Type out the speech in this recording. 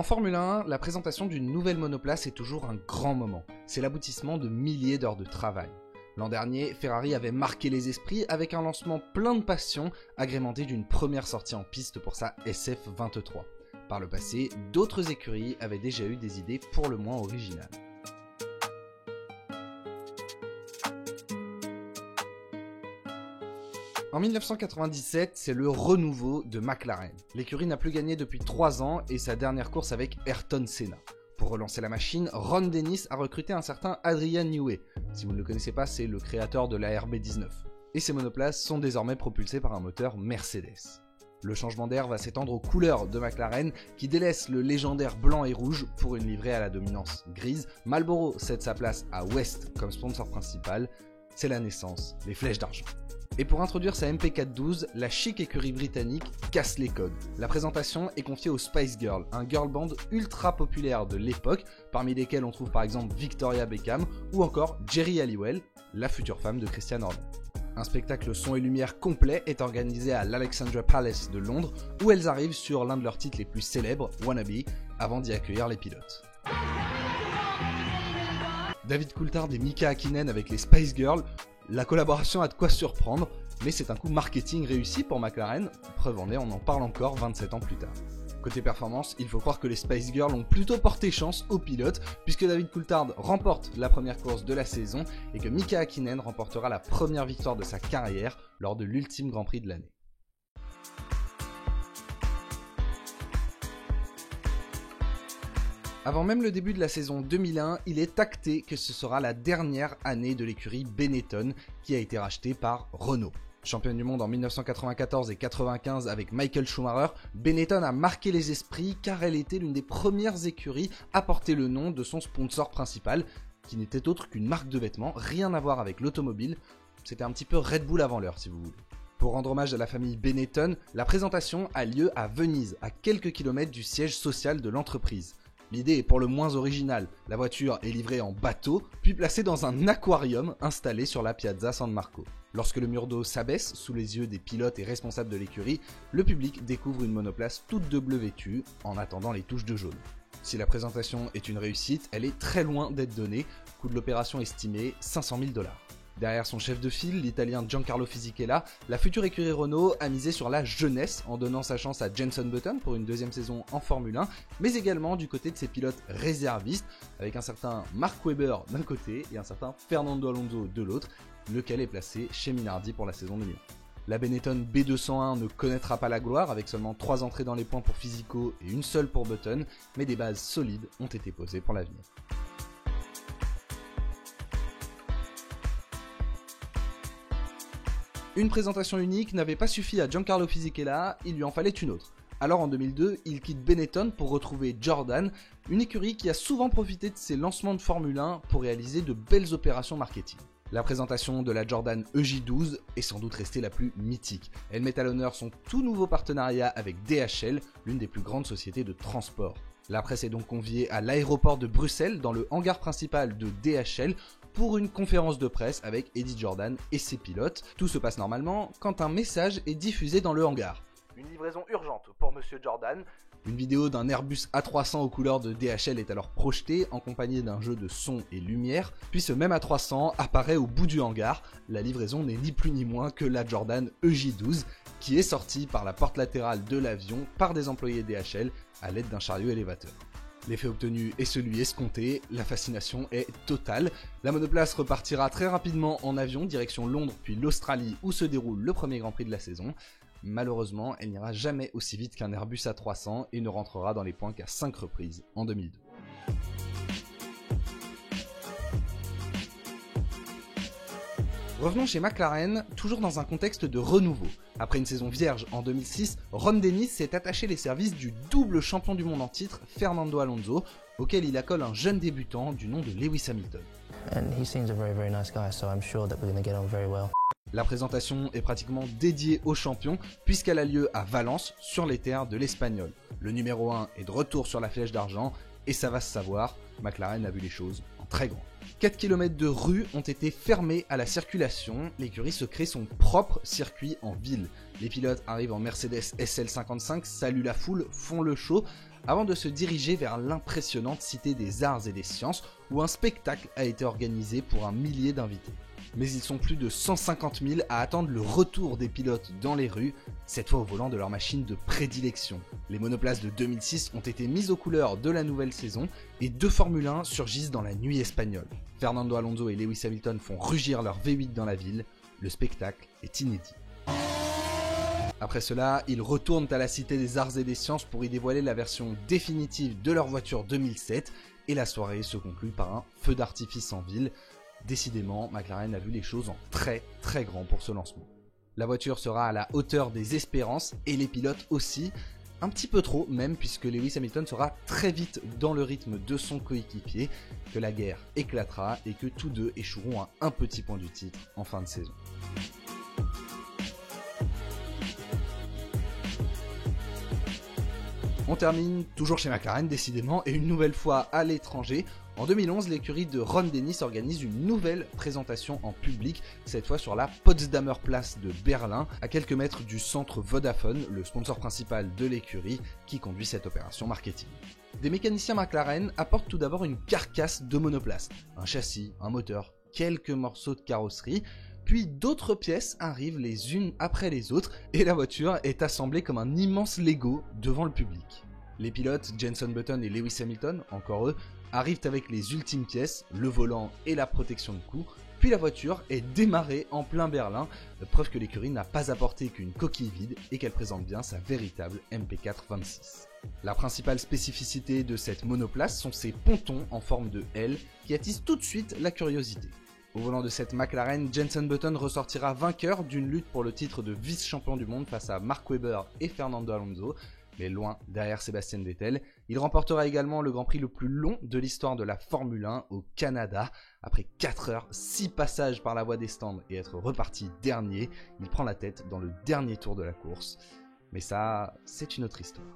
En Formule 1, la présentation d'une nouvelle monoplace est toujours un grand moment. C'est l'aboutissement de milliers d'heures de travail. L'an dernier, Ferrari avait marqué les esprits avec un lancement plein de passion, agrémenté d'une première sortie en piste pour sa SF23. Par le passé, d'autres écuries avaient déjà eu des idées pour le moins originales. En 1997, c'est le renouveau de McLaren. L'écurie n'a plus gagné depuis 3 ans et sa dernière course avec Ayrton Senna. Pour relancer la machine, Ron Dennis a recruté un certain Adrian Newey. Si vous ne le connaissez pas, c'est le créateur de la RB19. Et ces monoplaces sont désormais propulsées par un moteur Mercedes. Le changement d'air va s'étendre aux couleurs de McLaren qui délaisse le légendaire blanc et rouge pour une livrée à la dominance grise. Marlboro cède sa place à West comme sponsor principal. C'est la naissance des flèches d'argent. Et pour introduire sa MP412, la chic écurie britannique casse les codes. La présentation est confiée aux Spice Girls, un girl band ultra populaire de l'époque, parmi lesquels on trouve par exemple Victoria Beckham ou encore Jerry Halliwell, la future femme de Christian Horner. Un spectacle son et lumière complet est organisé à l'Alexandra Palace de Londres, où elles arrivent sur l'un de leurs titres les plus célèbres, Wannabe, avant d'y accueillir les pilotes. David Coulthard et Mika Häkkinen avec les Spice Girls, la collaboration a de quoi surprendre, mais c'est un coup marketing réussi pour McLaren, preuve en est, on en parle encore 27 ans plus tard. Côté performance, il faut croire que les Spice Girls ont plutôt porté chance aux pilotes, puisque David Coulthard remporte la première course de la saison et que Mika Häkkinen remportera la première victoire de sa carrière lors de l'ultime Grand Prix de l'année. Avant même le début de la saison 2001, il est acté que ce sera la dernière année de l'écurie Benetton qui a été rachetée par Renault. Championne du monde en 1994 et 1995 avec Michael Schumacher, Benetton a marqué les esprits car elle était l'une des premières écuries à porter le nom de son sponsor principal, qui n'était autre qu'une marque de vêtements, rien à voir avec l'automobile, c'était un petit peu Red Bull avant l'heure si vous voulez. Pour rendre hommage à la famille Benetton, la présentation a lieu à Venise, à quelques kilomètres du siège social de l'entreprise. L'idée est pour le moins originale, la voiture est livrée en bateau, puis placée dans un aquarium installé sur la Piazza San Marco. Lorsque le mur d'eau s'abaisse sous les yeux des pilotes et responsables de l'écurie, le public découvre une monoplace toute de bleu vêtue, en attendant les touches de jaune. Si la présentation est une réussite, elle est très loin d'être donnée, coût de l'opération estimé 500 000 $. Derrière son chef de file, l'italien Giancarlo Fisichella, la future écurie Renault a misé sur la jeunesse en donnant sa chance à Jenson Button pour une deuxième saison en Formule 1, mais également du côté de ses pilotes réservistes, avec un certain Mark Webber d'un côté et un certain Fernando Alonso de l'autre, lequel est placé chez Minardi pour la saison 2001. La Benetton B201 ne connaîtra pas la gloire avec seulement 3 entrées dans les points pour Fisico et une seule pour Button, mais des bases solides ont été posées pour l'avenir. Une présentation unique n'avait pas suffi à Giancarlo Fisichella, il lui en fallait une autre. Alors en 2002, il quitte Benetton pour retrouver Jordan, une écurie qui a souvent profité de ses lancements de Formule 1 pour réaliser de belles opérations marketing. La présentation de la Jordan EJ12 est sans doute restée la plus mythique. Elle met à l'honneur son tout nouveau partenariat avec DHL, l'une des plus grandes sociétés de transport. La presse est donc conviée à l'aéroport de Bruxelles, dans le hangar principal de DHL, pour une conférence de presse avec Eddie Jordan et ses pilotes. Tout se passe normalement quand un message est diffusé dans le hangar. Une livraison urgente pour Monsieur Jordan. Une vidéo d'un Airbus A300 aux couleurs de DHL est alors projetée en compagnie d'un jeu de son et lumière, puis ce même A300 apparaît au bout du hangar. La livraison n'est ni plus ni moins que la Jordan EJ12 qui est sortie par la porte latérale de l'avion par des employés DHL à l'aide d'un chariot élévateur. L'effet obtenu est celui escompté, la fascination est totale. La monoplace repartira très rapidement en avion, direction Londres puis l'Australie où se déroule le premier Grand Prix de la saison. Malheureusement, elle n'ira jamais aussi vite qu'un Airbus A300 et ne rentrera dans les points qu'à 5 reprises en 2002. Revenons chez McLaren, toujours dans un contexte de renouveau. Après une saison vierge en 2006, Ron Dennis s'est attaché les services du double champion du monde en titre, Fernando Alonso, auquel il accole un jeune débutant du nom de Lewis Hamilton. La présentation est pratiquement dédiée au champion puisqu'elle a lieu à Valence, sur les terres de l'Espagnol. Le numéro 1 est de retour sur la flèche d'argent et ça va se savoir, McLaren a vu les choses en très grand. 4 km de rues ont été fermés à la circulation, l'écurie se crée son propre circuit en ville. Les pilotes arrivent en Mercedes SL55, saluent la foule, font le show. avant de se diriger vers l'impressionnante Cité des Arts et des Sciences, où un spectacle a été organisé pour un millier d'invités. Mais ils sont plus de 150 000 à attendre le retour des pilotes dans les rues, cette fois au volant de leur machine de prédilection. Les monoplaces de 2006 ont été mises aux couleurs de la nouvelle saison et 2 Formule 1 surgissent dans la nuit espagnole. Fernando Alonso et Lewis Hamilton font rugir leur V8 dans la ville, le spectacle est inédit. Après cela, ils retournent à la Cité des Arts et des Sciences pour y dévoiler la version définitive de leur voiture 2007 et la soirée se conclut par un feu d'artifice en ville. Décidément, McLaren a vu les choses en très grand pour ce lancement. La voiture sera à la hauteur des espérances et les pilotes aussi, un petit peu trop même puisque Lewis Hamilton sera très vite dans le rythme de son coéquipier, que la guerre éclatera et que tous deux échoueront à un petit point du titre en fin de saison. On termine toujours chez McLaren décidément et une nouvelle fois à l'étranger. En 2011, l'écurie de Ron Dennis organise une nouvelle présentation en public, cette fois sur la Potsdamer Platz de Berlin, à quelques mètres du centre Vodafone, le sponsor principal de l'écurie qui conduit cette opération marketing. Des mécaniciens McLaren apportent tout d'abord une carcasse de monoplace, un châssis, un moteur, quelques morceaux de carrosserie, puis d'autres pièces arrivent les unes après les autres et la voiture est assemblée comme un immense Lego devant le public. Les pilotes Jenson Button et Lewis Hamilton, encore eux, arrivent avec les ultimes pièces, le volant et la protection de cou, puis la voiture est démarrée en plein Berlin, preuve que l'écurie n'a pas apporté qu'une coquille vide et qu'elle présente bien sa véritable MP426. La principale spécificité de cette monoplace sont ses pontons en forme de L qui attisent tout de suite la curiosité. Au volant de cette McLaren, Jenson Button ressortira vainqueur d'une lutte pour le titre de vice-champion du monde face à Mark Webber et Fernando Alonso, mais loin derrière Sébastien Vettel. Il remportera également le Grand Prix le plus long de l'histoire de la Formule 1 au Canada. Après 4 heures, 6 passages par la voie des stands et être reparti dernier, il prend la tête dans le dernier tour de la course. Mais ça, c'est une autre histoire.